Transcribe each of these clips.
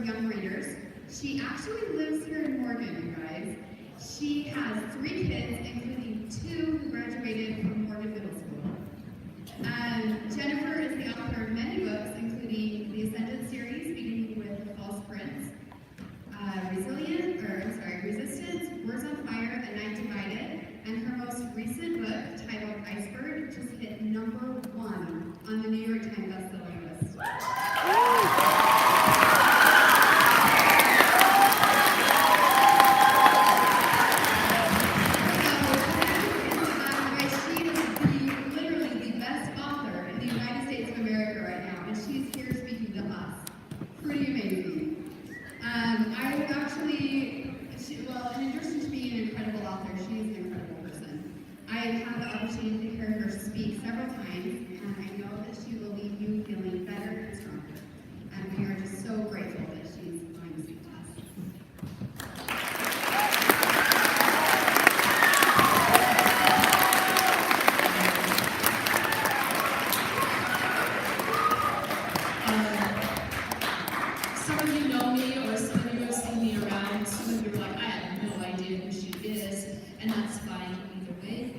young readers. She actually lives here in Morgan, you guys. She has 3 kids, including 2 who graduated from Morgan Middle School. Jennifer is the author of many books, including the Ascended series, beginning with The False Prince, Resistance, Words on Fire, A Night Divided, and her most recent book, titled Iceberg, just hit #1 on the New York Times bestselling list. In addition to being an incredible author, she is an incredible person. I have the opportunity to hear her speak several times, and I know that she will leave you feeling better and stronger. And we are just so grateful that she's going to speak to us. Some of you know me, or some of you have seen me around. Some of you are like, I have no idea who she is, and that's fine either way.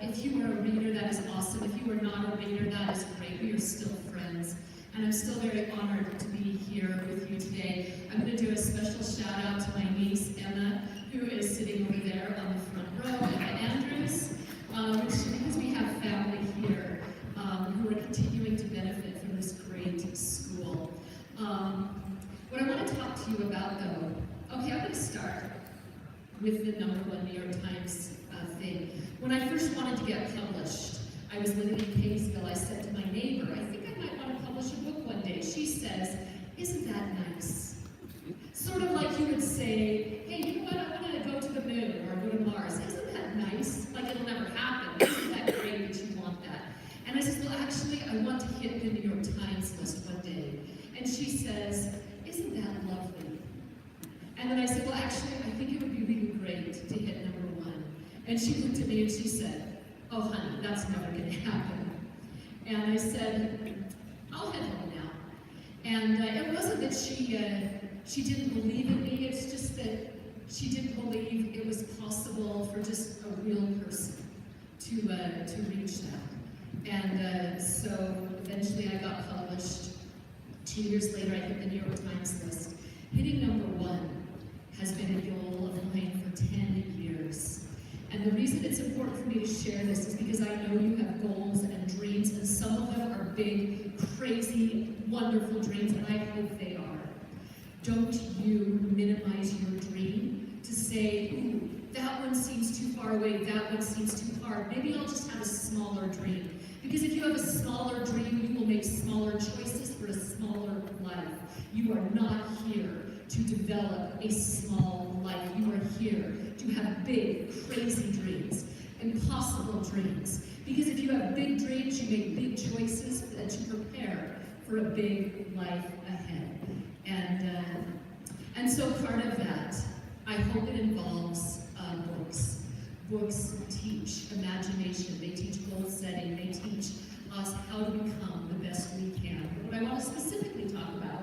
If you are a reader, that is awesome. If you are not a reader, that is great. We are still friends, and I'm still very honored to be here with you today. I'm going to do a special shout out to my niece Emma, who is sitting over there on the front row, Emma Andrews, because we have family here who are continuing to benefit from this great school. What I want to talk to you about, though, okay, I'm going to start with the #1 New York Times thing. When I first wanted to get published, I was living in Kaysville. I said to my neighbor, I think I might want to publish a book one day. She says, isn't that nice? Sort of like you would say, hey, you know what, I want to go to the moon or go to Mars. Isn't that nice? Like it'll never happen. Isn't that great that you want that? And I said, well, actually, I want to hit the New York Times list one day. And she says, isn't that lovely? And then I said, well, actually, I think it would be really great to hit #1. And she looked at me and she said, oh, honey, that's never going to happen. And I said, I'll head home now. And it wasn't that she didn't believe in me, it's just that she didn't believe it was possible for just a real person to reach that. And so eventually I got published. 2 years later, I hit the New York Times list. Hitting #1 has been a goal of mine for 10 years. And the reason it's important for me to share this is because I know you have goals and dreams, and some of them are big, crazy, wonderful dreams, and I hope they are. Don't you minimize your dream to say, ooh, that one seems too far away, that one seems too hard. Maybe I'll just have a smaller dream. Because if you have a smaller dream, you will make smaller choices for a smaller life. You are not here to develop a small life. You are here to have big, crazy dreams, impossible dreams. Because if you have big dreams, you make big choices that you prepare for a big life ahead. And so part of that, I hope it involves books. Books teach imagination, they teach goal setting, they teach us how to become the best we can. But what I want to specifically talk about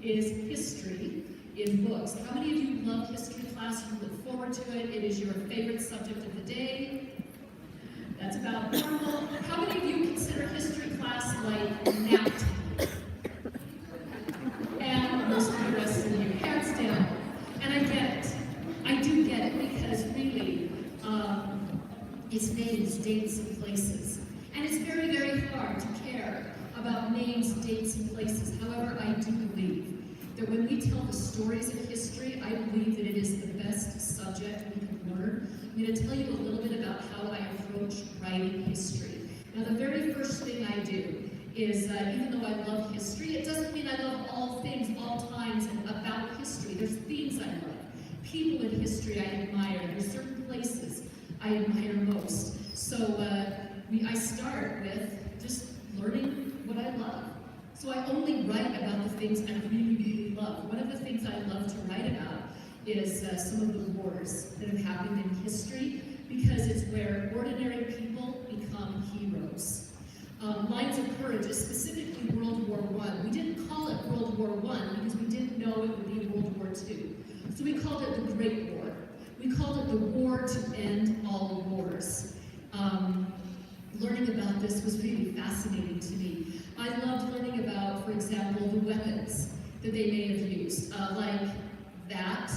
is history in books. How many of you love history class? You look forward to it? It is your favorite subject of the day? That's about normal. How many of you consider history class like nap time? And most of the rest of you, hands down. And I get it. I do get it because really, it's names, dates, and places. And it's very, very hard to care about names, dates, and places. However, I do believe that when we tell the stories of history, I believe that it is the best subject we can learn. I'm going to tell you a little bit about how I approach writing history. Now, the very first thing I do is, even though I love history, it doesn't mean I love all things, all times, and about history. There's themes I love. People in history I admire. There's certain places I admire most. So I start with just learning what I love. So I only write about the things I really, really love. One of the things I love to write about is some of the wars that have happened in history, because it's where ordinary people become heroes. Lines of courage, specifically World War I. know it would be World War II. So we called it the Great War. We called it the war to end all wars. Learning about this was really fascinating to me. I loved learning about, for example, the weapons that they may have used, like that.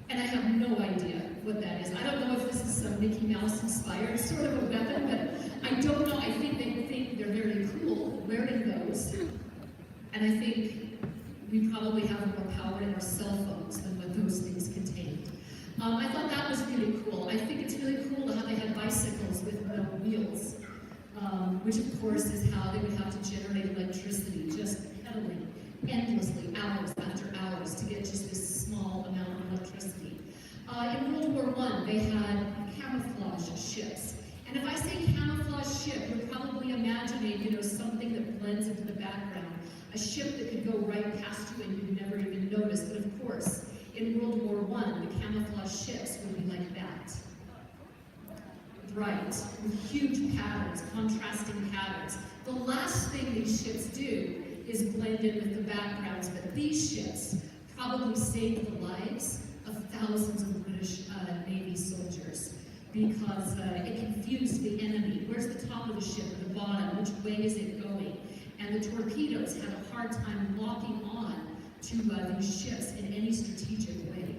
And I have no idea what that is. I don't know if this is some Mickey Mouse inspired sort of a weapon, but I don't know. I think they think they're very cool wearing those. And I think we probably have more power in our cell phones than what those things contained. I thought that was really cool. I think it's really cool how they had bicycles with no wheels, which of course is how they would have to generate electricity, just pedaling endlessly, hours after hours, to get just this small amount of electricity. In World War I, they had camouflage ships. And if I say camouflage ship, you're probably imagining, something that blends into the background. A ship that could go right past you and you'd never even notice. But of course, in World War I, the camouflage ships would be like that. Bright, with huge patterns, contrasting patterns. The last thing these ships do is blend in with the backgrounds, but these ships probably saved the lives of thousands of British Navy soldiers because it confused the enemy. Where's the top of the ship, the bottom? Which way is it going? And the torpedoes had a hard time locking on to these ships in any strategic way.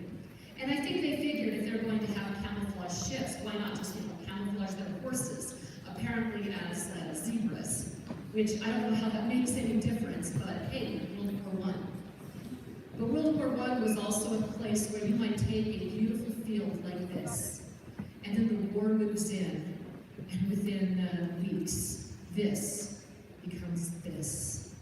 And I think they figured if they're going to have camouflage ships, why not just camouflage their horses, apparently as zebras, which I don't know how that makes any difference, but hey, World War I. But World War I was also a place where you might take a beautiful field like this, and then the war moves in, and within weeks, this becomes this.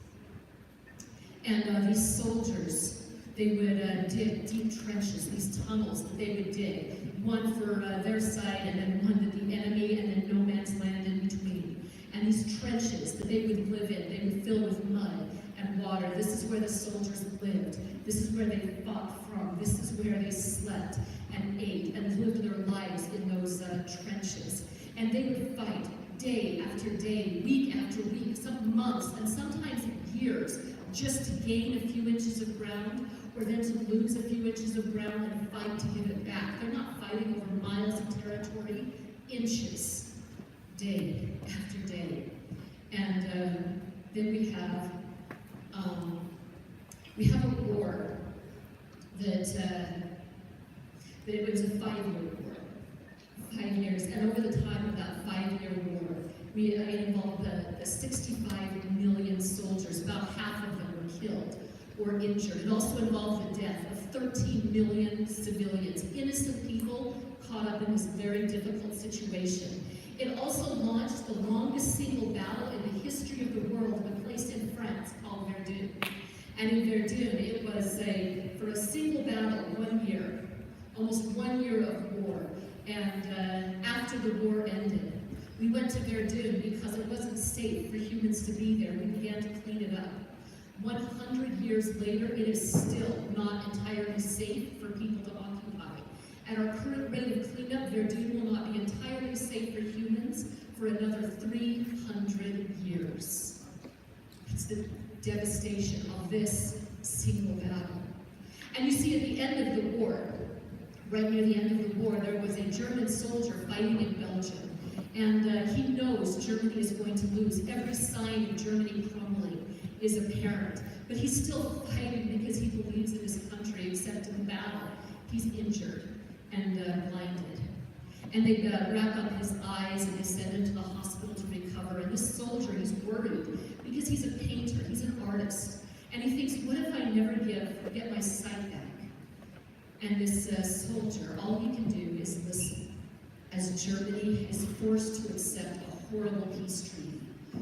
And these soldiers, they would dig deep trenches, these tunnels that they would dig, one for their side and then one to the enemy, and then no man's land in between. And these trenches that they would live in, they would fill with mud and water. This is where the soldiers lived. This is where they fought from. This is where they slept and ate and lived their lives in those trenches. And they would fight day after day, week after week, some months, and sometimes years, just to gain a few inches of ground, or then to lose a few inches of ground and fight to give it back. They're not fighting over miles of territory, inches, day after day. And then we have a war that it was a 5-year war. 5 years, and over the time of that 5-year war, it involved the 65 million soldiers. About half of them were killed or injured. It also involved the death of 13 million civilians, innocent people caught up in this very difficult situation. It also launched the longest single battle in the history of the world, a place in France called Verdun. And in Verdun, it was for a single battle, 1 year, almost 1 year of war. And after the war ended, we went to Verdun because it wasn't safe for humans to be there. We began to clean it up. 100 years later, it is still not entirely safe for people to occupy. At our current rate of cleanup, Verdun will not be entirely safe for humans for another 300 years. It's the devastation of this single battle. And you see, at the end of the war, right near the end of the war, there was a German soldier fighting in Belgium. And he knows Germany is going to lose. Every sign of Germany crumbling is apparent. But he's still fighting because he believes in his country, except in the battle, he's injured and blinded. And they wrap up his eyes and they send him to the hospital to recover. And this soldier, he's worried because he's a painter, he's an artist. And he thinks, what if I never get my sight back? And this soldier, all he can do is listen as Germany is forced to accept a horrible peace treaty.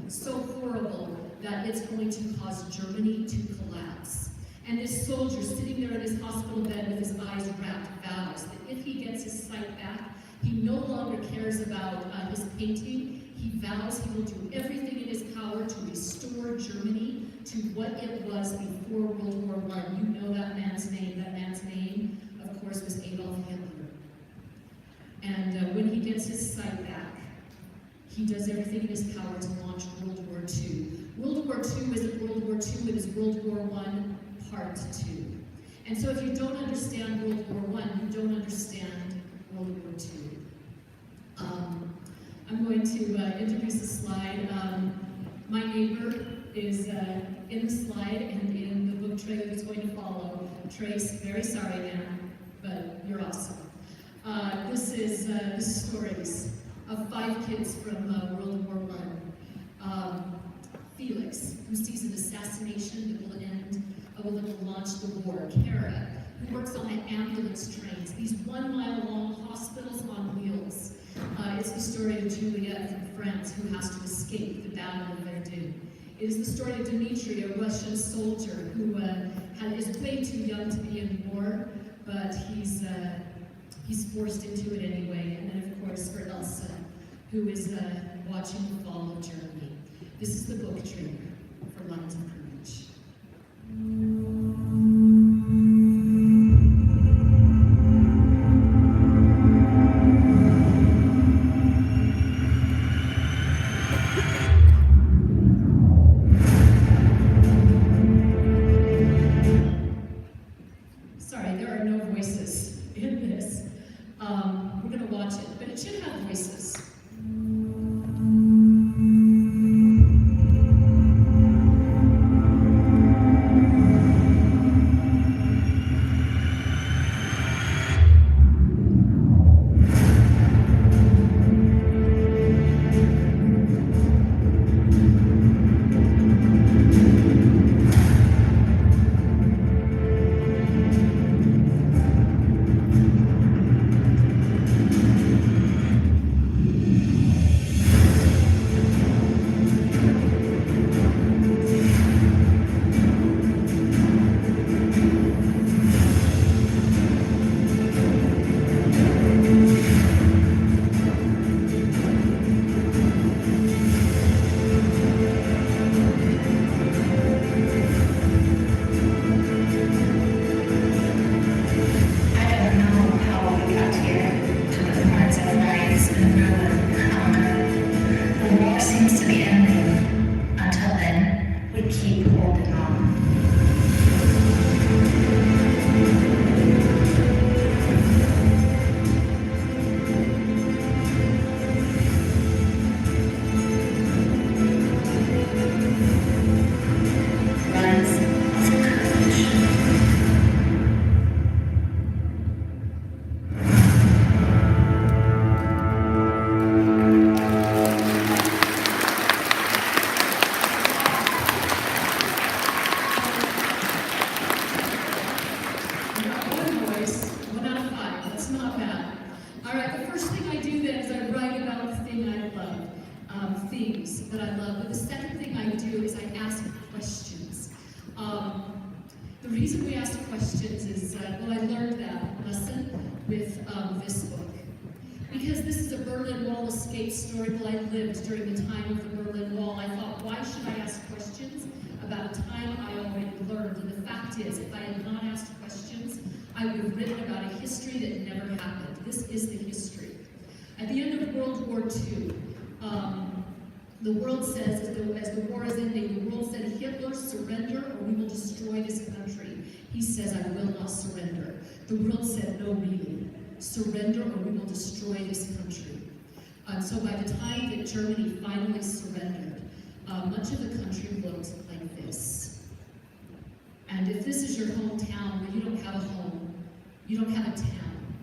So horrible that it's going to cause Germany to collapse. And this soldier, sitting there in his hospital bed with his eyes wrapped, vows that if he gets his sight back, he no longer cares about his painting. He vows he will do everything in his power to restore Germany to what it was before World War I. You know that man's name. That man's name, of course, was Adolf Hitler. And when he gets his sight back, he does everything in his power to launch World War II. World War II isn't World War II, it is World War I Part 2. And so if you don't understand World War I, you don't understand World War II. I'm going to introduce a slide. My neighbor is in the slide and in the book trailer that's going to follow. Trace, very sorry, man, but you're awesome. This is the stories of 5 kids from World War I. Felix, who sees an assassination that will launch the war. Kara, who works on the ambulance trains, these 1 mile long hospitals on wheels. It's the story of Juliet from France, who has to escape the Battle of Verdun. It is the story of Dmitri, a Russian soldier who is way too young to be in war, but he's forced into it anyway. And then, of course, for Elsa, who is watching the fall of Germany. This is the book trailer for Lines of Courage. Sorry, there are no voices in this. We're going to watch it, but it should have voices. Themes that I love, but the second thing I do is I ask questions. The reason we ask questions is, well, I learned that lesson with this book. Because this is a Berlin Wall escape story. Well, I lived during the time of the Berlin Wall. I thought, why should I ask questions about a time I already learned? And the fact is, if I had not asked questions, I would have written about a history that never happened. This is the history. At the end of World War II, the world says, as the war is ending, the world said, Hitler, surrender or we will destroy this country. He says, I will not surrender. The world said, no, really, surrender or we will destroy this country. So by the time that Germany finally surrendered, much of the country looked like this. And if this is your hometown where you don't have a home, you don't have a town,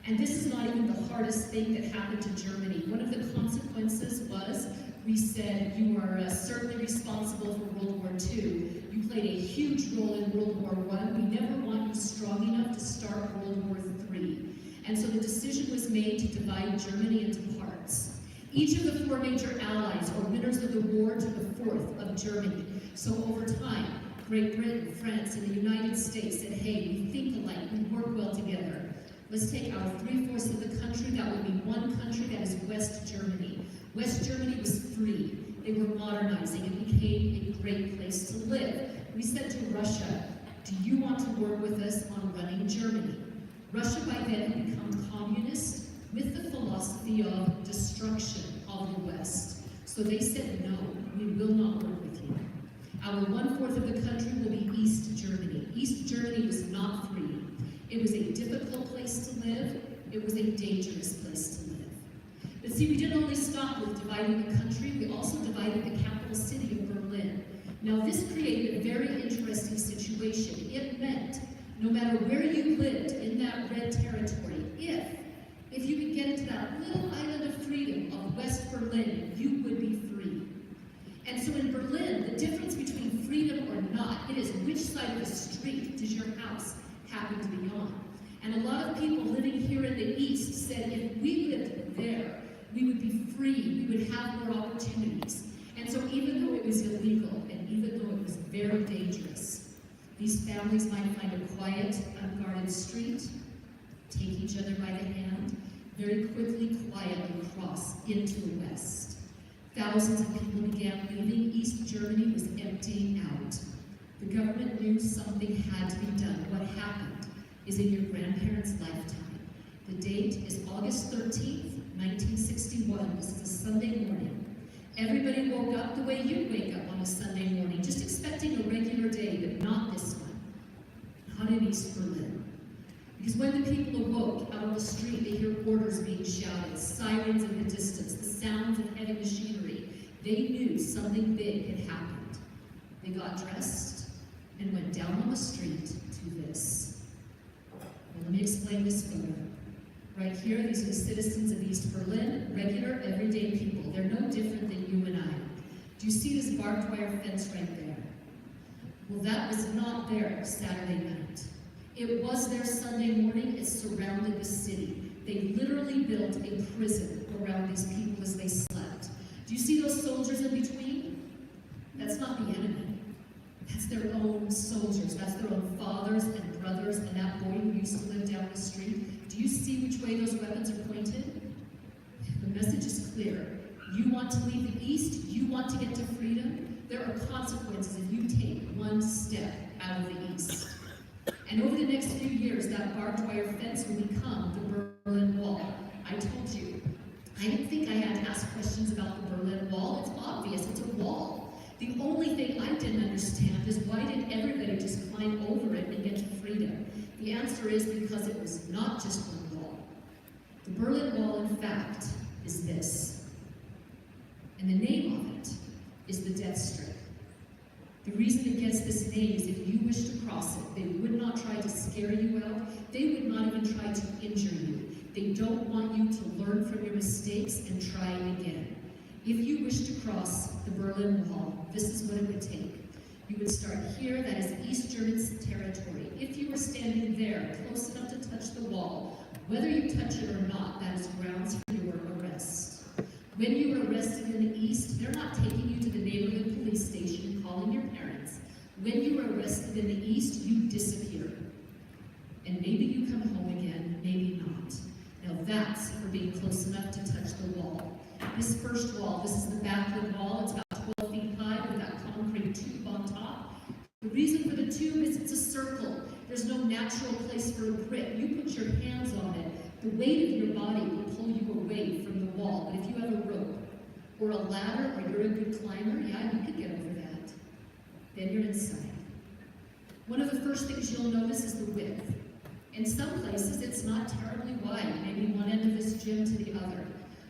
and this is not even the hardest thing that happened to Germany. One of the consequences was, we said, you are certainly responsible for World War II. You played a huge role in World War I. We never want you strong enough to start World War III. And so the decision was made to divide Germany into parts. Each of the 4 major allies, or winners of the war, took a fourth of Germany. So over time, Great Britain, France, and the United States said, hey, we think alike, we work well together. Let's take our 3/4 of the country, that would be one country, that is West Germany. West Germany was free. They were modernizing. It became a great place to live. We said to Russia, do you want to work with us on running Germany? Russia by then had become communist with the philosophy of destruction of the West. So they said, no, we will not work with you. Our 1/4 of the country will be East Germany. It was a dangerous place to live. But see, we didn't only stop with dividing the country, we also divided the capital city of Berlin. Now this created a very interesting situation. It meant no matter where you lived in that red territory, if you could get into that little island of freedom of West Berlin, you would be free. And so in Berlin, the difference between freedom or not, it is which side of the street does your house happen to be on. And a lot of people living here in the East said if we lived there, we would be free, we would have more opportunities. And so even though it was illegal, and even though it was very dangerous, these families might find a quiet, unguarded street, take each other by the hand, very quickly, quietly cross into the West. Thousands of people began leaving. East Germany was emptying out. The government knew something had to be done. What happened is in your grandparents' lifetime. The date is August 13th, 1961. This is a Sunday morning. Everybody woke up the way you wake up on a Sunday morning, just expecting a regular day, but not this one. Not in East Berlin. Because when the people awoke out on the street, they hear orders being shouted, sirens in the distance, the sounds of heavy machinery. They knew something big had happened. They got dressed and went down on the street to this. Well, let me explain this photo. Right here, these are the citizens of East Berlin, regular, everyday people. They're no different than you and I. Do you see this barbed wire fence right there? Well, that was not there Saturday night. It was there Sunday morning. It surrounded the city. They literally built a prison around these people as they slept. Do you see those soldiers in between? That's not the enemy. That's their own soldiers. That's their own fathers and brothers and that boy who used to live down the street. Do you see which way those weapons are pointed? The message is clear. You want to leave the East? You want to get to freedom? There are consequences if you take one step out of the East. And over the next few years, that barbed wire fence will become the Berlin Wall. I told you, I didn't think I had to ask questions about the Berlin Wall. It's obvious, it's a wall. The only thing I didn't understand is why did everybody just climb over it and get to freedom? The answer is because it was not just one wall. The Berlin Wall, in fact, is this. And the name of it is the Death Strip. The reason it gets this name is if you wish to cross it, they would not try to scare you out. They would not even try to injure you. They don't want you to learn from your mistakes and try again. If you wish to cross the Berlin Wall, this is what it would take. You would start here, that is East German territory. If you were standing there, close enough to touch the wall, whether you touch it or not, that is grounds for your arrest. When you are arrested in the East, they're not taking you to the neighborhood police station and calling your parents. When you are arrested in the East, you disappear. And maybe you come home again, maybe not. Now that's for being close enough to touch the wall. This first wall, this is the backlit wall. It's about 12 feet high with that concrete tube on top. The reason for the tube is it's a circle. There's no natural place for a grip. You put your hands on it, the weight of your body will pull you away from the wall. But if you have a rope or a ladder or you're a good climber, yeah, you could get over that. Then you're inside. One of the first things you'll notice is the width. In some places, it's not terribly wide, maybe one end of this gym to the other.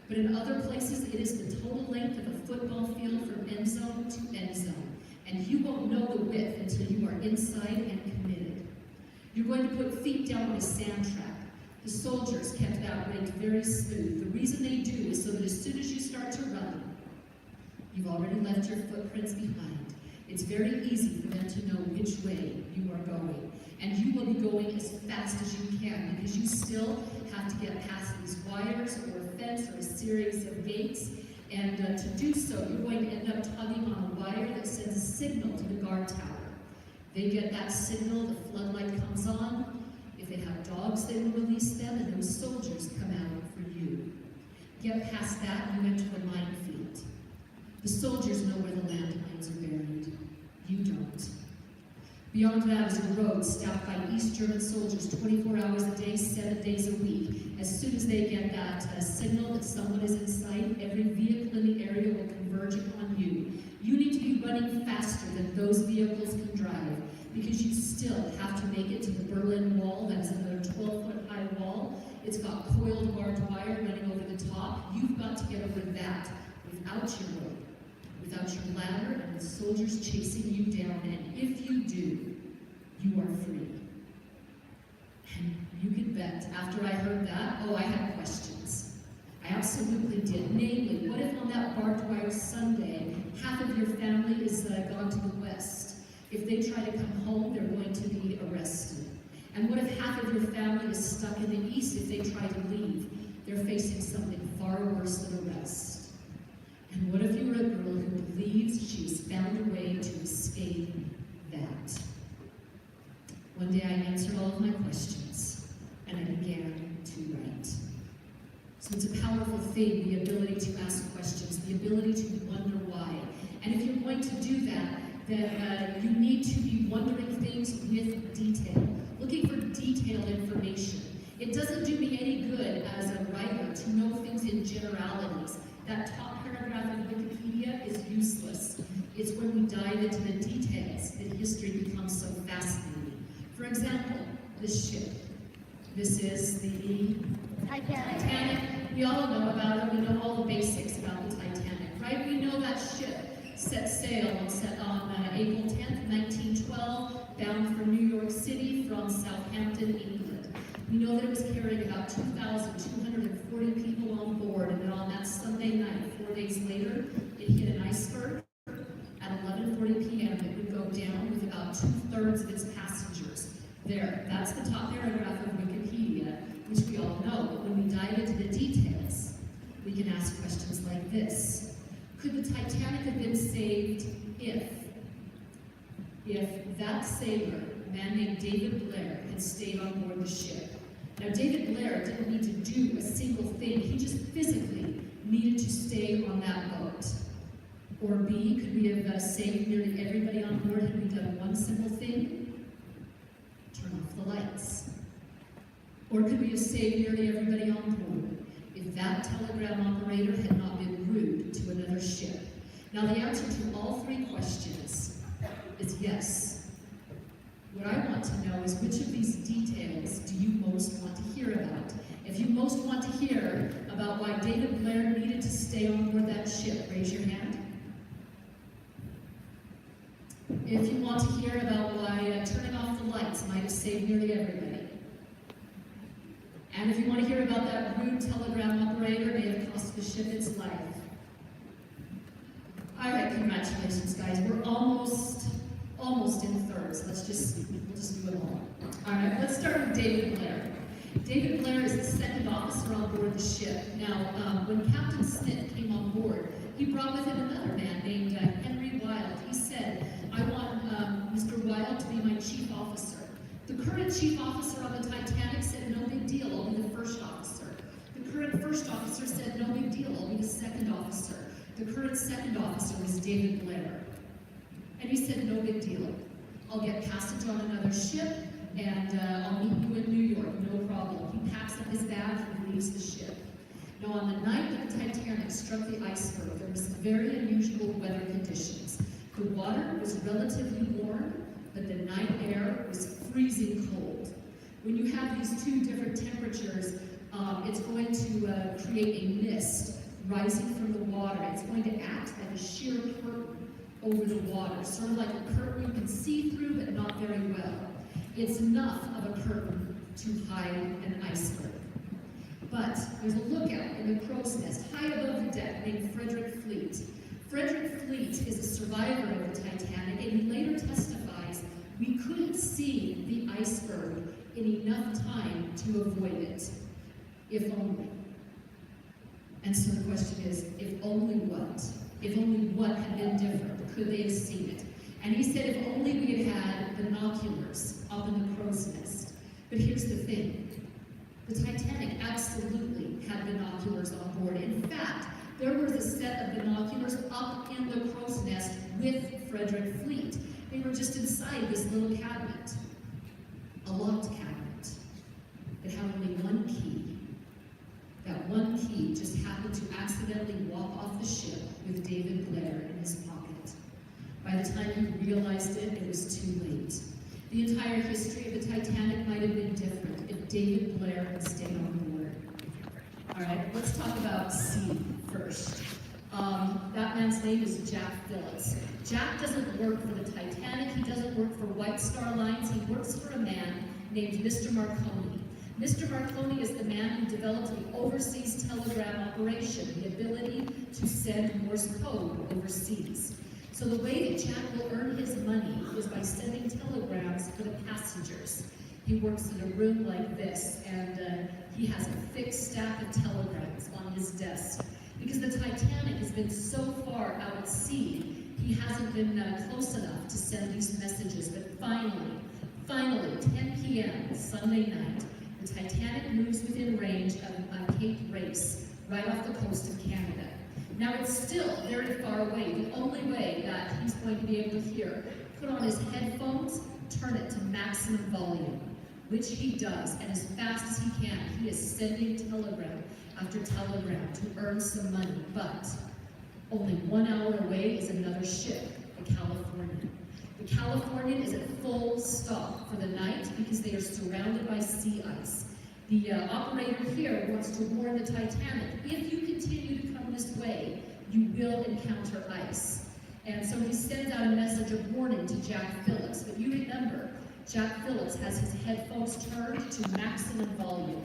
But in other places, it is the total length of a football field from end zone to end zone. And you won't know the width until you are inside and committed. You're going to put feet down on a sand trap. The soldiers kept that rigged very smooth. The reason they do is so that as soon as you start to run, you've already left your footprints behind. It's very easy for them to know which way you are going. And you will be going as fast as you can because you still have to get past these wires or a fence or a series of gates. And to do so, you're going to end up tugging on a wire that sends a signal to the guard tower. They get that signal, the floodlight comes on. If they have dogs, they will release them, and those soldiers come out for you. Get past that, you enter the minefield. The soldiers know where the landmines are buried. You don't. Beyond that is a road staffed by East German soldiers 24 hours a day, 7 days a week. As soon as they get that signal that someone is in sight, every vehicle in the area will converge upon you. You need to be running faster than those vehicles can drive because you still have to make it to the Berlin Wall. That is another 12-foot high wall. It's got coiled barbed wire running over the top. You've got to get over that without your rope, without your ladder, and with soldiers chasing you down. And if you do, you are free. And you can bet, after I heard that, I had questions. I absolutely did. Namely, what if on that barbed wire Sunday, half of your family is gone to the west? If they try to come home, they're going to be arrested. And what if half of your family is stuck in the east? If they try to leave, they're facing something far worse than arrest. And what if you're a girl who believes she has found a way to escape that? One day I answered all of my questions, and I began to write. So it's a powerful thing, the ability to ask questions, the ability to wonder why. And if you're going to do that, then you need to be wondering things with detail, looking for detailed information. It doesn't do me any good as a writer to know things in generalities. That top paragraph of Wikipedia is useless. It's when we dive into the details that history becomes so fascinating. For example, this ship. This is the Titanic. We all know about it. We know all the basics about the Titanic, right? We know that ship set sail on April 10th, 1912, bound for New York City from Southampton, England. We know that it was carrying about 2,240 people on board, and that on that Sunday night, 4 days later, it hit an iceberg. At 11:40 p.m., it would go down with about 2/3 of its passengers. There, that's the top paragraph of Wikipedia, which we all know, but when we dive into the details, we can ask questions like this. Could the Titanic have been saved if that sailor, a man named David Blair, had stayed on board the ship? Now, David Blair didn't need to do a single thing. He just physically needed to stay on that boat. Or B, could we have saved nearly everybody on board had we done one simple thing? Turn off the lights. Or could we have saved nearly everybody on board if that telegram operator had not been rude to another ship? Now, the answer to all three questions is yes. What I want to know is, which of these details do you most want to hear about? If you most want to hear about why David Blair needed to stay on board that ship, raise your hand. If you want to hear about why turning off the lights might have saved nearly everybody. And if you want to hear about that rude telegram operator may have cost the ship its life. All right, congratulations, guys. We're almost in thirds. We'll just do it all. All right, let's start with David Blair. David Blair is the second officer on board the ship. Now, when Captain Smith came on board, he brought with him another man named Henry Wilde. He said, I want Mr. Wilde to be my chief officer. The current chief officer on the Titanic said, no big deal, I'll be the first officer. The current first officer said, no big deal, I'll be the second officer. The current second officer was David Blair. And he said, no big deal. I'll get passage on another ship, and I'll meet you in New York, no problem. He packs up his bag and leaves the ship. Now, on the night that the Titanic struck the iceberg, there were some very unusual weather conditions. The water was relatively warm, but the night air was freezing cold. When you have these two different temperatures, it's going to create a mist rising from the water. It's going to act like a sheer curtain over the water, sort of like a curtain you can see through, but not very well. It's enough of a curtain to hide an iceberg. But there's a lookout in the crow's nest high above the deck named Frederick Fleet. Frederick Fleet is a survivor of the Titanic, and he later testifies, we couldn't see the iceberg in enough time to avoid it, if only. And so the question is, if only what? If only what had been different? Could they have seen it? And he said, if only we had had binoculars up in the crow's nest. But here's the thing. The Titanic absolutely had binoculars on board. In fact, there was a set of binoculars up in the crow's nest with Frederick Fleet. They were just inside this little cabinet, a locked cabinet. It had only one key. That one key just happened to accidentally walk off the ship with David Blair in his pocket. By the time he realized it, it was too late. The entire history of the Titanic might have been different if David Blair had stayed on board. All right, let's talk about C first. That man's name is Jack Phillips. Jack doesn't work for the Titanic. He doesn't work for White Star Lines. He works for a man named Mr. Marconi. Mr. Marconi is the man who developed the overseas telegram operation, the ability to send Morse code overseas. So the way that Jack will earn his money is by sending telegrams for the passengers. He works in a room like this, and he has a thick stack of telegrams on his desk. Because the Titanic has been so far out at sea, he hasn't been close enough to send these messages. But finally, 10 p.m. Sunday night, the Titanic moves within range of Cape Race, right off the coast of Canada. Now it's still very far away. The only way that he's going to be able to hear, put on his headphones, turn it to maximum volume, which he does, and as fast as he can, he is sending telegram after telegram to earn some money. But only 1 hour away is another ship, the Californian. The Californian is at full stop for the night because they are surrounded by sea ice. The operator here wants to warn the Titanic, if you continue to come this way, you will encounter ice. And so he sends out a message of warning to Jack Phillips. But you remember, Jack Phillips has his headphones turned to maximum volume.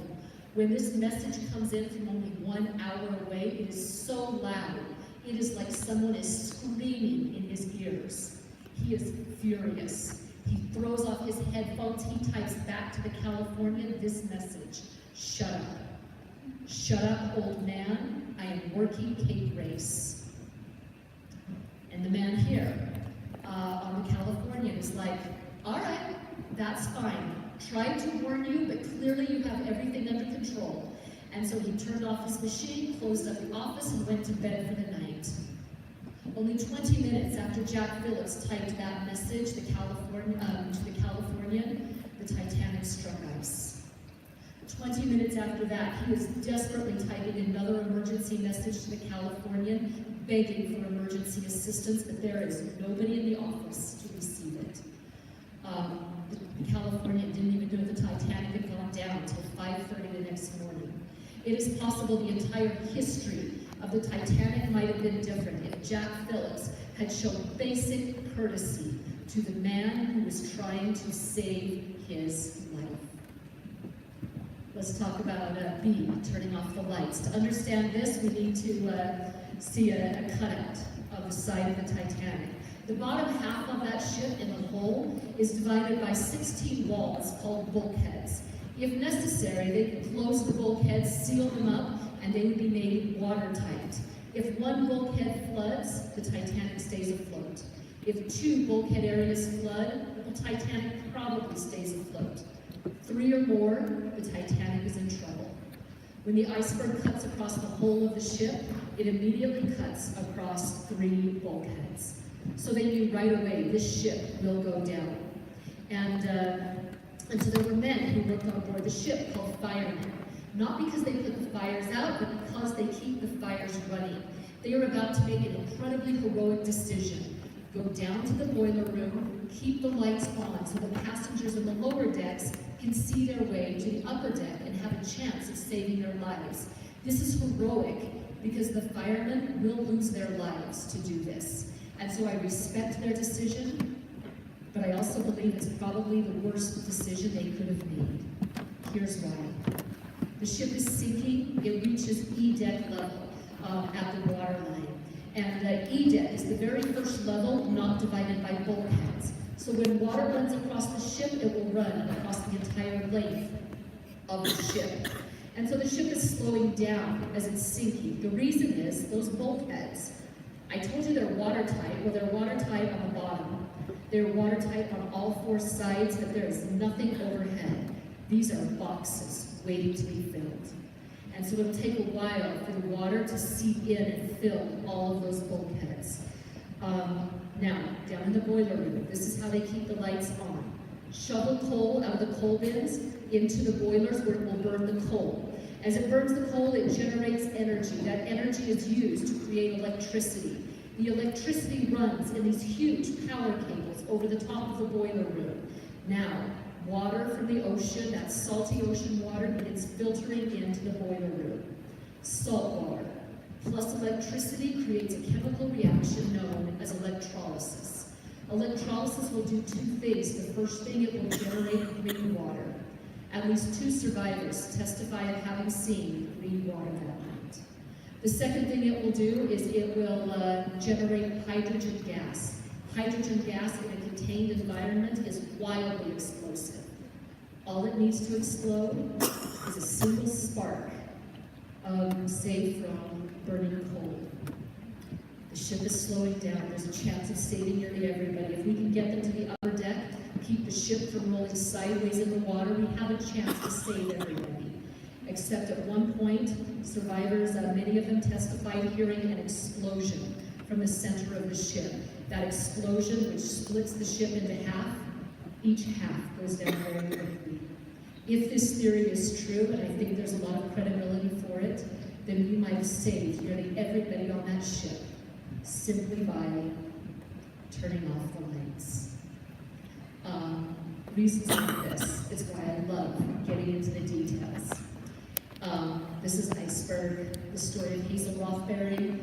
When this message comes in from only 1 hour away, it is so loud. It is like someone is screaming in his ears. He is furious. He throws off his headphones. He types back to the Californian this message: shut up. Shut up, old man. I am working Cape Race. And the man here on the Californian is like, all right, that's fine. Tried to warn you, but clearly you have everything under control. And so he turned off his machine, closed up the office, and went to bed for the night. Only 20 minutes after Jack Phillips typed that message to the Californian, the Titanic struck ice. 20 minutes after that, he was desperately typing another emergency message to the Californian, begging for emergency assistance, but there is nobody in the office to receive it. The Californian didn't even know the Titanic had gone down until 5:30 the next morning. It is possible the entire history of the Titanic might have been different if Jack Phillips had shown basic courtesy to the man who was trying to save his life. Let's talk about B, turning off the lights. To understand this, we need to see a cutout of the side of the Titanic. The bottom half of that ship in the hull is divided by 16 walls called bulkheads. If necessary, they could close the bulkheads, seal them up, and they would be made watertight. If one bulkhead floods, the Titanic stays afloat. If 2 bulkhead areas flood, the Titanic probably stays afloat. 3 or more, the Titanic is in trouble. When the iceberg cuts across the whole of the ship, it immediately cuts across 3 bulkheads. So they knew right away, this ship will go down. And so there were men who worked on board the ship called firemen. Not because they put the fires out, but because they keep the fires running. They are about to make an incredibly heroic decision. Go down to the boiler room, keep the lights on so the passengers in the lower decks can see their way to the upper deck and have a chance of saving their lives. This is heroic because the firemen will lose their lives to do this. And so I respect their decision, but I also believe it's probably the worst decision they could have made. Here's why. The ship is sinking. It reaches E-deck level at the waterline. And E-deck is the very first level not divided by bulkheads. So when water runs across the ship, it will run across the entire length of the ship. And so the ship is slowing down as it's sinking. The reason is those bulkheads, I told you they're watertight. Well, they're watertight on the bottom. They're watertight on all 4 sides, but there is nothing overhead. These are boxes waiting to be filled. And so it'll take a while for the water to seep in and fill all of those bulkheads. Now, down in the boiler room, this is how they keep the lights on. Shovel coal out of the coal bins into the boilers where it will burn the coal. As it burns the coal, it generates energy. That energy is used to create electricity. The electricity runs in these huge power cables over the top of the boiler room. Now, water from the ocean, that salty ocean water, begins filtering into the boiler room. Salt water plus electricity creates a chemical reaction known as electrolysis. Electrolysis will do two things. The first thing, it will generate green water. At least 2 survivors testify of having seen green water that night. The second thing it will do is it will generate hydrogen gas. Hydrogen gas in a contained environment is wildly explosive. All it needs to explode is a single spark, say from burning coal. The ship is slowing down. There's a chance of saving nearly everybody. If we can get them to the upper deck, keep the ship from rolling sideways in the water, we have a chance to save everybody. Except at one point, survivors, many of them testified hearing an explosion from the center of the ship. That explosion, which splits the ship into half, each half goes down very quickly. If this theory is true, and I think there's a lot of credibility for it, then we might have saved nearly everybody on that ship simply by turning off the lights. Reasons like this is why I love getting into the details. This is Iceberg, the story of Hazel Rothberry,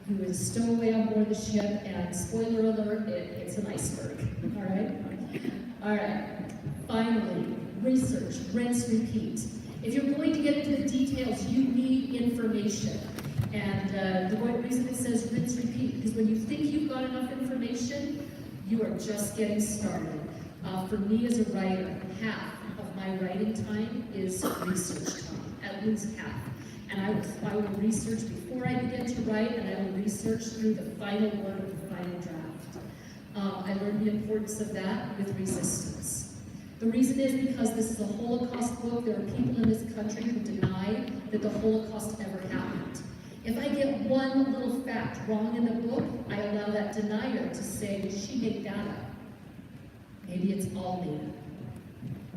who was a stowaway on board the ship, and spoiler alert, it's an iceberg, all right? All right, finally, research, rinse, repeat. If you're going to get into the details, you need information. And the reason it says rinse, repeat, because when you think you've got enough information, you are just getting started. For me as a writer, half of my writing time is research time, at least half. And I will research before I begin to write, and I will research through the final word of the final draft. I learned the importance of that with Resistance. The reason is because this is a Holocaust book. There are people in this country who deny that the Holocaust ever happened. If I get one little fact wrong in the book, I allow that denier to say, well, she made that up. Maybe it's all made up.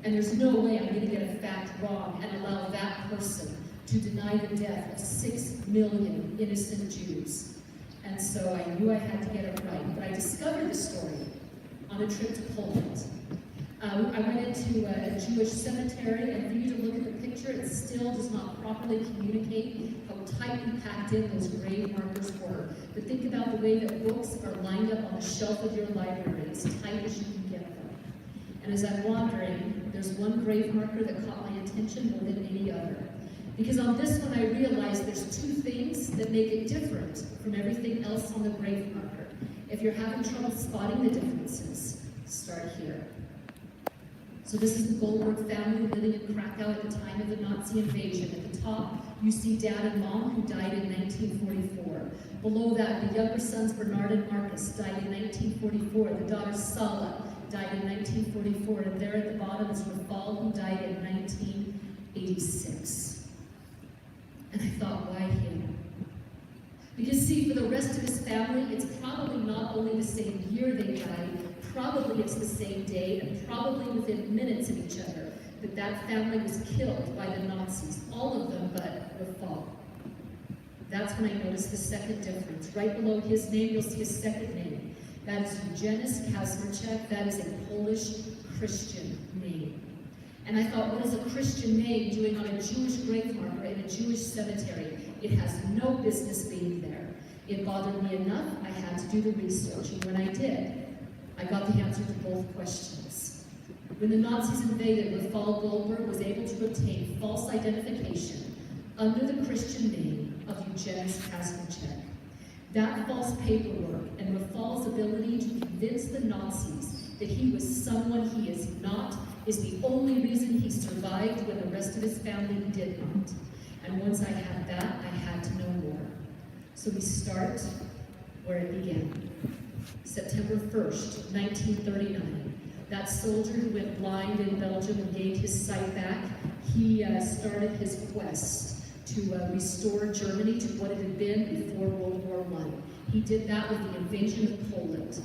And there's no way I'm going to get a fact wrong and allow that person to deny the death of 6 million innocent Jews. And so I knew I had to get it right. But I discovered the story on a trip to Poland. I went into a Jewish cemetery, and for you to look at the picture, it still does not properly communicate how tightly packed in those grave markers were. But think about the way that books are lined up on the shelf of your library, as tight as you can get them. And as I'm wandering, there's one grave marker that caught my attention more than any other. Because on this one, I realized there's 2 things that make it different from everything else on the grave marker. If you're having trouble spotting the differences, start here. So this is the Goldberg family living in Krakow at the time of the Nazi invasion. At the top, you see Dad and Mom, who died in 1944. Below that, the younger sons Bernard and Marcus died in 1944. The daughter Sala died in 1944. And there at the bottom is Rafal, who died in 1986. And I thought, why him? Because see, for the rest of his family, it's probably not only the same year they died, probably it's the same day, and probably within minutes of each other, that family was killed by the Nazis, all of them but Rafal. That's when I noticed the second difference. Right below his name, you'll see his second name. That is Eugeniusz Kazmarczyk. That is a Polish Christian name. And I thought, what is a Christian name doing on a Jewish grave marker in a Jewish cemetery? It has no business being there. It bothered me enough, I had to do the research, and when I did, I got the answer to both questions. When the Nazis invaded, Rafal Goldberg was able to obtain false identification under the Christian name of Eugeniusz Kazmarczyk. That false paperwork and Rafal's ability to convince the Nazis that he was someone he is not is the only reason he survived when the rest of his family did not. And once I had that, I had to know more. So we start where it began. September 1st, 1939. That soldier who went blind in Belgium and gained his sight back, he started his quest to restore Germany to what it had been before World War I. He did that with the invasion of Poland.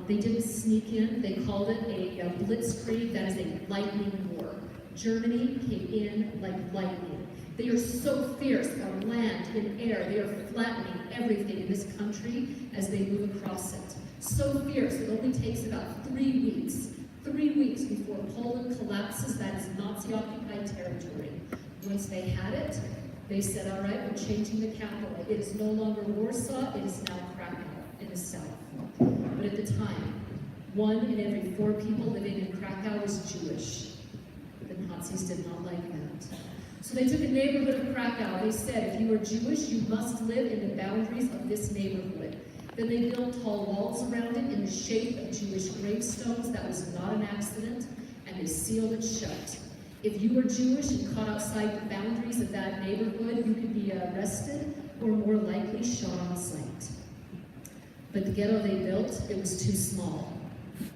They didn't sneak in, they called it a blitzkrieg, that is a lightning war. Germany came in like lightning. They are so fierce on land, in air, they are flattening everything in this country as they move across it. So fierce, it only takes about 3 weeks 3 weeks before Poland collapses, that is Nazi-occupied territory. Once they had it, they said, all right, we're changing the capital. It is no longer Warsaw, it is now Krakow in the south. But at the time, 1 in every 4 people living in Krakow was Jewish. The Nazis did not like that. So they took a neighborhood of Krakow. They said, if you are Jewish, you must live in the boundaries of this neighborhood. Then they built tall walls around it in the shape of Jewish gravestones. That was not an accident, and they sealed it shut. If you were Jewish and caught outside the boundaries of that neighborhood, you could be arrested or more likely shot on sight. But the ghetto they built, it was too small.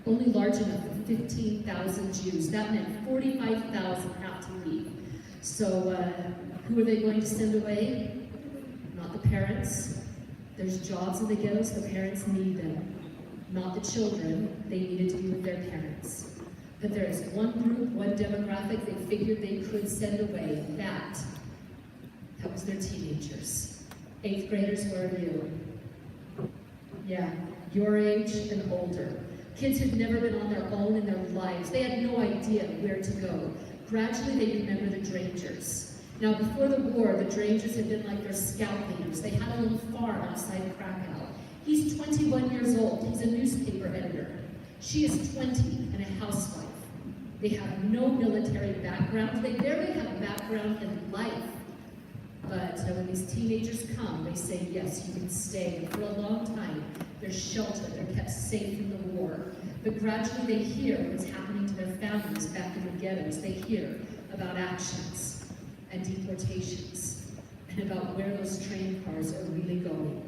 Only large enough for 15,000 Jews. That meant 45,000 have to leave. So who are they going to send away? Not the parents. There's jobs in the ghettos, the parents need them. Not the children, they needed to be with their parents. But there is one group, one demographic they figured they could send away. That was their teenagers. 8th graders, where are you? Yeah, your age and older. Kids had never been on their own in their lives. They had no idea where to go. Gradually, they remember the Drangers. Now, before the war, the Drangers had been like their scout leaders. They had a little farm outside of Krakow. He's 21 years old. He's a newspaper editor. She is 20 and a housewife. They have no military background. They barely have a background in life. But when these teenagers come, they say, yes, you can stay. And for a long time, they're sheltered. They're kept safe from the war. But gradually, they hear what's happening to their families back in the ghettos. They hear about actions and deportations, and about where those train cars are really going.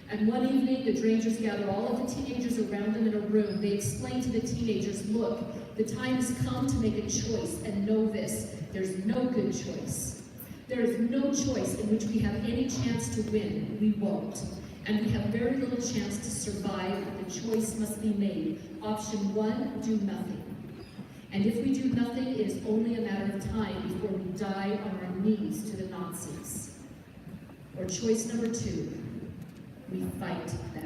And one evening, the Drangers gather all of the teenagers around them in a room. They explain to the teenagers, look, the time has come to make a choice, and know this, there's no good choice. There is no choice in which we have any chance to win. We won't. And we have very little chance to survive. The choice must be made. Option 1, do nothing. And if we do nothing, it is only a matter of time before we die on our knees to the Nazis. Or choice number 2, we fight back.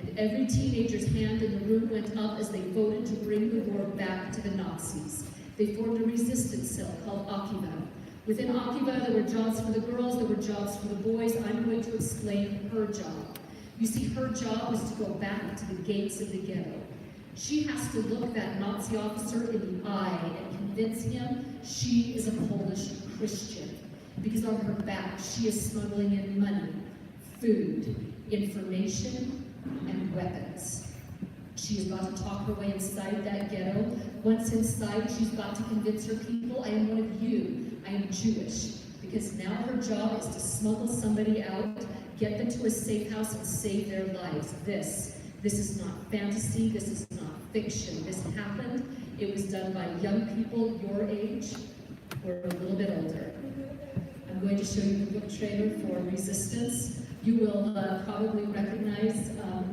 And every teenager's hand in the room went up as they voted to bring the war back to the Nazis. They formed a resistance cell called Akiva. Within Akiva, there were jobs for the girls, there were jobs for the boys. I'm going to explain her job. You see, her job was to go back to the gates of the ghetto. She has to look that Nazi officer in the eye and convince him she is a Polish Christian. Because on her back, she is smuggling in money, food, information, and weapons. She has got to talk her way inside that ghetto. Once inside, she's got to convince her people, I am one of you. I am Jewish. Because now her job is to smuggle somebody out, get them to a safe house, and save their lives. This is not fantasy. This is not fiction. This happened. It was done by young people your age or a little bit older. I'm going to show you the book trailer for Resistance. You will probably recognize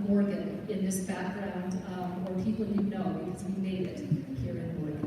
Morgan in this background, or people you know, because we made it here in Morgan.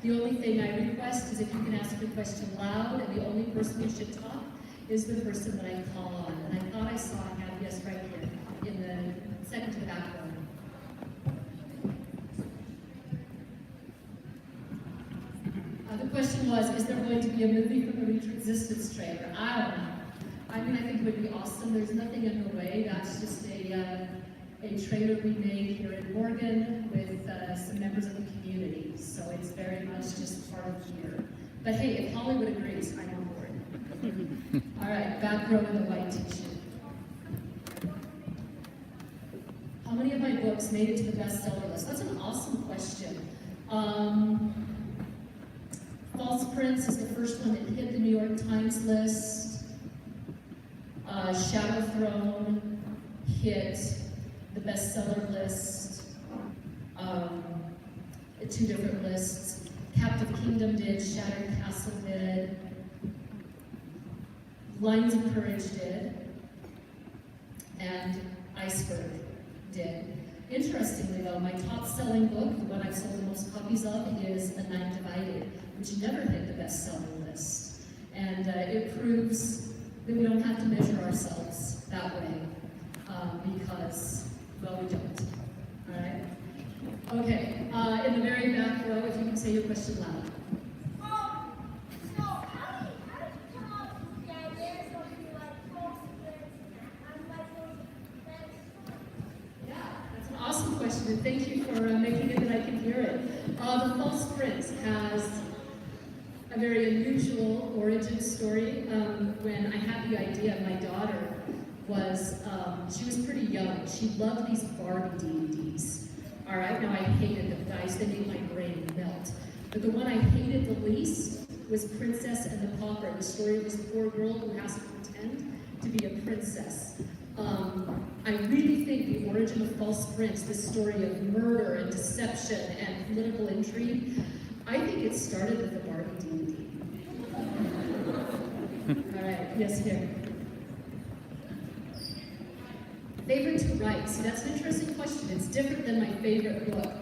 The only thing I request is if you can ask the question loud, and the only person who should talk is the person that I call on. And I thought I saw a hand, yes, right here, in the second to the back row. The question was, is there going to be a movie from the Reach Resistance trailer? I don't know. I mean, I think it would be awesome. There's nothing in the way. That's just a trailer we made here in Morgan with some members of the community. So it's very much just part of here. But hey, if Hollywood agrees, I'm on board. All right, back row in the white t-shirt. How many of my books made it to the bestseller list? That's an awesome question. False Prince is the first one that hit the New York Times list. Shadow Throne hit the bestseller list. Two different lists. Captive Kingdom did, Shattered Castle did, Lines of Courage did, and Iceberg did. Interestingly though, my top-selling book, the one I've sold the most copies of, is A Night Divided, which never hit the bestseller list. And it proves that we don't have to measure ourselves that way, because, well, we don't. All right? Okay, in the very back row, if you can say your question loud. So how did you come up with the idea of something like false prints and like those prints? Yeah, that's an awesome question, and thank you for making it that I can hear it. The False Prince has a very unusual origin story. When I had the idea, my daughter was, she was pretty young. She loved these Barbie DVDs. All right, now I hated them, guys. They made my brain melt. But the one I hated the least was Princess and the Pauper, the story of this poor girl who has to pretend to be a princess. I really think the origin of False Prince, this story of murder and deception and political intrigue, I think it started with the Barbie DVD. All right, yes, here. Favorite to write? See, that's an interesting question. It's different than my favorite book.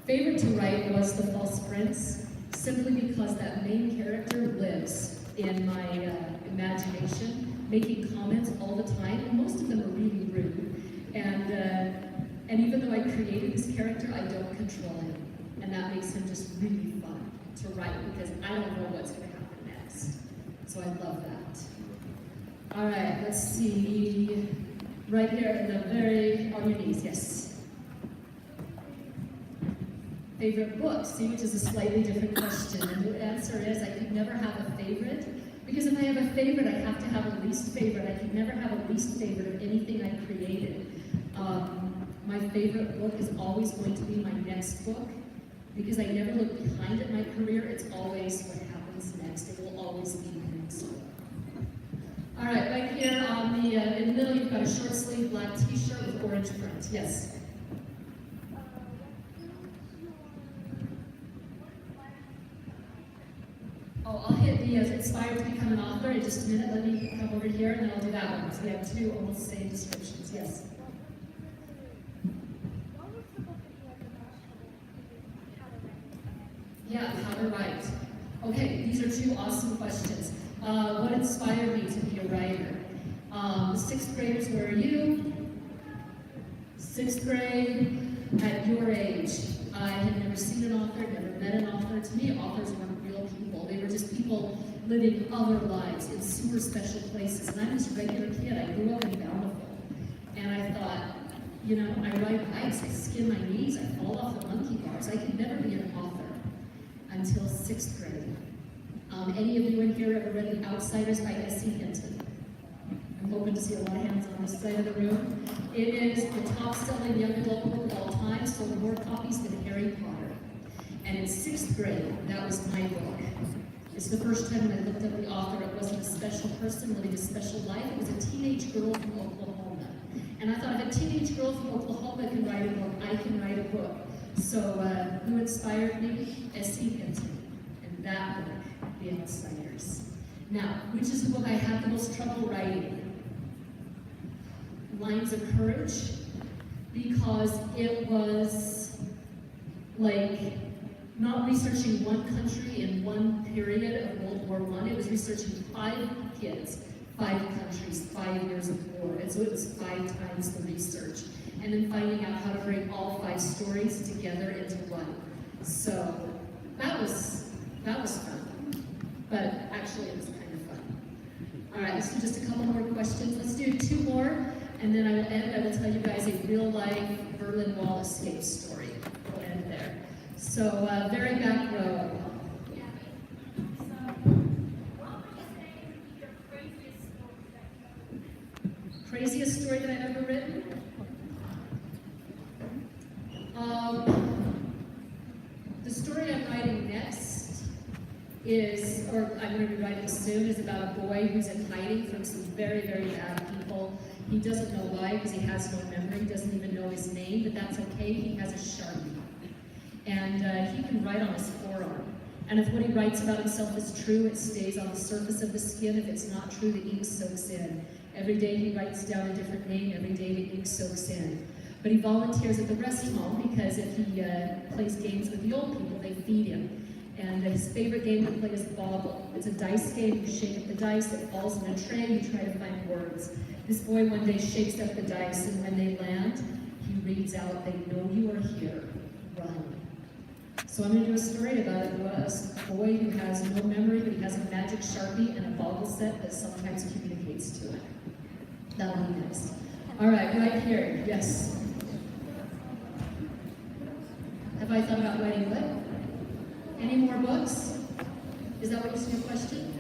Favorite to write was The False Prince, simply because that main character lives in my imagination, making comments all the time, and most of them are really rude. And even though I created this character, I don't control him. And that makes him just really fun to write, because I don't know what's going to happen next. So I love that. All right, let's see. Right here in the very, on your knees, yes. Favorite book, see, which is a slightly different question. And the answer is I could never have a favorite, because if I have a favorite, I have to have a least favorite. I could never have a least favorite of anything I created. My favorite book is always going to be my next book, because I never look behind at my career. It's always what happens next. It will always be my next book. All right, right here on the, in the middle, you've got a short sleeve black t-shirt with orange print. Yes. Oh, I'll hit the inspired to become an author in just a minute. Let me come over here and then I'll do that one. So we have two almost the same descriptions. Yes. Yeah, how to write. Okay, these are two awesome questions. What inspired me to be a writer? Sixth graders, where are you? Sixth grade, at your age. I had never seen an author, never met an author. To me, authors weren't real people. They were just people living other lives in super special places. And I'm this regular kid. I grew up in Bountiful. And I thought, you know, I ride bikes, I skin my knees, I fall off the monkey bars. I could never be an author until sixth grade. Any of you in here ever read The Outsiders by S.E. Hinton? I'm hoping to see a lot of hands on this side of the room. It is the top-selling young adult book of all time, sold more copies than Harry Potter. And in sixth grade, that was my book. It's the first time when I looked up the author. It wasn't a special person living a special life. It was a teenage girl from Oklahoma. And I thought, if a teenage girl from Oklahoma can write a book, I can write a book. So who inspired me? S.E. Hinton. And that book, The Outsiders. Now, which is the book I had the most trouble writing? Lines of Courage, because it was like not researching one country in one period of World War I. It was researching 5 kids, 5 countries, 5 years of war. And so it was 5 times the research. And then finding out how to bring all 5 stories together into one. So that was fun. But actually it was kind of fun. All right, let's do just a couple more questions. Let's do 2 more, and then I will end. I will tell you guys a real-life Berlin Wall escape story. We'll end there. So, very back row. Yeah. So, what would you say would be your craziest story that you ever Craziest story that I've ever written? The story I'm writing next is, or I'm going to be writing soon, is about a boy who's in hiding from some very, very bad people. He doesn't know why, because he has no memory, doesn't even know his name, but that's okay. He has a Sharpie. And he can write on his forearm. And if what he writes about himself is true, it stays on the surface of the skin. If it's not true, the ink soaks in. Every day he writes down a different name. Every day the ink soaks in. But he volunteers at the rest home because if he plays games with the old people, they feed him. And his favorite game to play is bobble. It's a dice game. You shake up the dice, it falls in a tray, you try to find words. This boy one day shakes up the dice, and when they land, he reads out, "They know you are here. Run." So I'm going to do a story about a boy who has no memory, but he has a magic Sharpie and a bobble set that sometimes communicates to him. That'll be next. All right, right here. Yes. Have I thought about writing what? Any more books? Is that what was your question?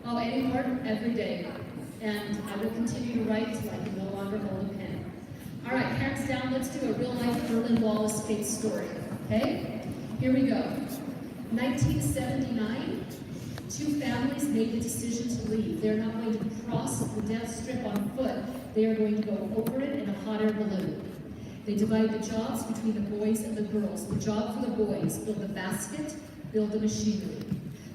Oh, any more? Every day. And I will continue to write until I can no longer hold a pen. All right, hands down, let's do a real-life Berlin Wall escape story. Okay? Here we go. 1979, 2 families made the decision to leave. They're not going to cross the death strip on foot. They are going to go over it in a hot air balloon. They divide the jobs between the boys and the girls. The job for the boys, build the basket, build the machinery.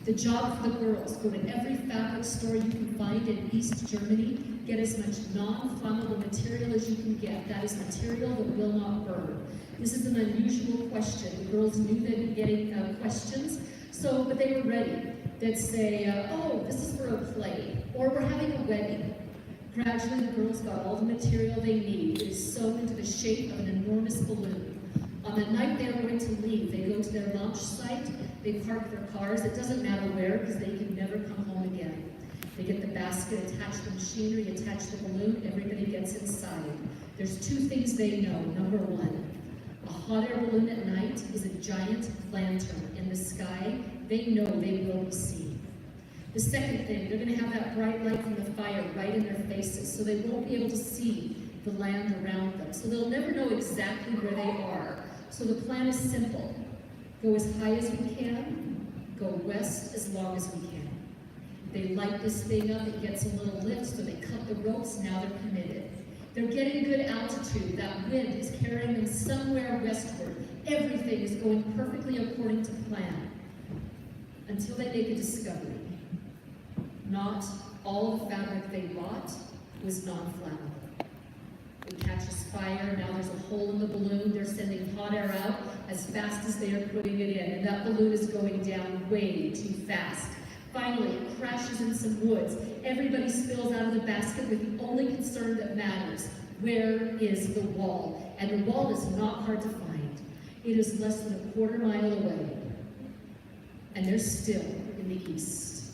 The job for the girls, go to every fabric store you can find in East Germany, get as much non-flammable material as you can get. That is material that will not burn. This is an unusual question. The girls knew they'd be getting questions, but they were ready. They'd say, oh, this is for a play, or we're having a wedding. Gradually, the girls got all the material they need. It is sewn into the shape of an enormous balloon. On the night they're going to leave, they go to their launch site, they park their cars, it doesn't matter where, because they can never come home again. They get the basket, attach the machinery, attach the balloon, everybody gets inside. There's 2 things they know. Number 1, a hot air balloon at night is a giant lantern in the sky. They know they will be seen. The second thing, they're going to have that bright light from the fire right in their faces, so they won't be able to see the land around them. So they'll never know exactly where they are. So the plan is simple. Go as high as we can, go west as long as we can. They light this thing up, it gets a little lift, so they cut the ropes, now they're committed. They're getting good altitude, that wind is carrying them somewhere westward. Everything is going perfectly according to plan. Until they make a discovery. Not all the fabric they bought was non-flammable. It catches fire, now there's a hole in the balloon, they're sending hot air out as fast as they are putting it in, and that balloon is going down way too fast. Finally, it crashes in some woods. Everybody spills out of the basket with the only concern that matters. Where is the wall? And the wall is not hard to find. It is less than a quarter mile away. And they're still in the east.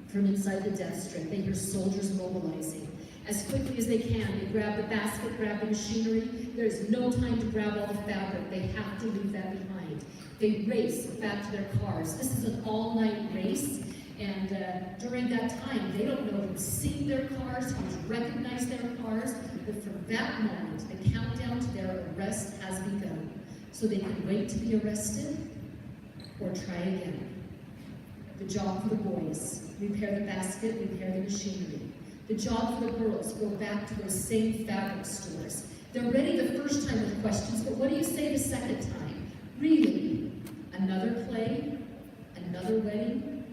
From inside the death strip, they hear soldiers mobilizing. As quickly as they can, they grab the basket, grab the machinery. There's no time to grab all the fabric. They have to leave that behind. They race back to their cars. This is an all-night race, and during that time, they don't know who's seen their cars, who's recognized their cars, but from that moment, the countdown to their arrest has begun. So they can wait to be arrested, or try again. The job for the boys, repair the basket, repair the machinery. The job for the girls, go back to those same fabric stores. They're ready the first time with questions, but what do you say the second time? Really? Another play? Another wedding?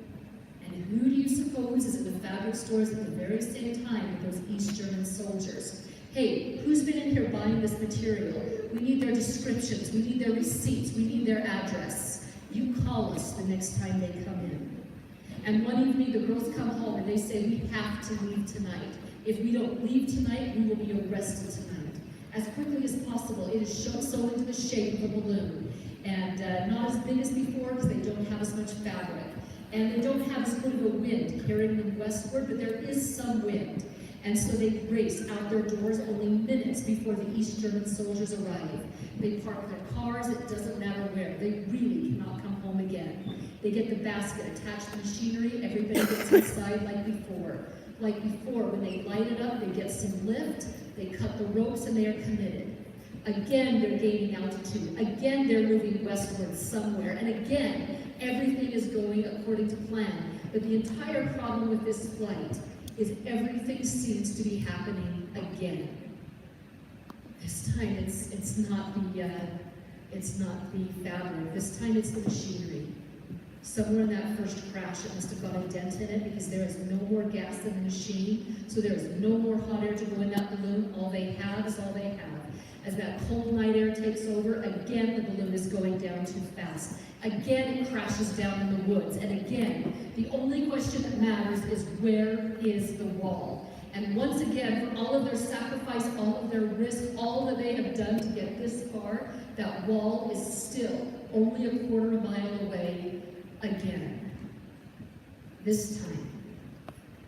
And who do you suppose is in the fabric stores at the very same time with those East German soldiers? Hey, who's been in here buying this material? We need their descriptions, we need their receipts, we need their address. you call us the next time they come in. And one evening, the girls come home and they say, we have to leave tonight. If we don't leave tonight, we will be arrested tonight. As quickly as possible, it is sewn into the shape of a balloon. And not as big as before because they don't have as much fabric. And they don't have as good of a wind carrying them westward, but there is some wind. And so they race out their doors only minutes before the East German soldiers arrive. They park their cars, it doesn't matter where. They really cannot come home again. They get the basket attached to machinery, everybody gets inside like before. Like before, when they light it up, they get some lift, they cut the ropes, and they are committed. Again, they're gaining altitude. Again, they're moving westward somewhere. And again, everything is going according to plan. But the entire problem with this flight is everything seems to be happening again. This time it's not the fabric. This time it's the machinery. Somewhere in that first crash, it must have got a dent in it because there is no more gas in the machine, so there is no more hot air to go in that balloon. All they have is all they have. As that cold night air takes over, again the balloon is going down too fast. Again it crashes down in the woods, and again, the only question that matters is where is the wall? And once again, for all of their sacrifice, all of their risk, all that they have done to get this far, that wall is still only a quarter mile away again. This time,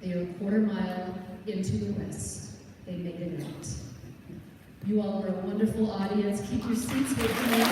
they are a quarter mile into the west. They make it out. You all were a wonderful audience. Keep your seats with me.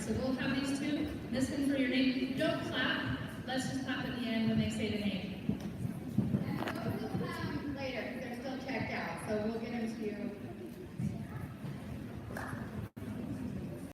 So we'll have these two. Listen for your name. Don't clap. Let's just clap at the end when they say the name.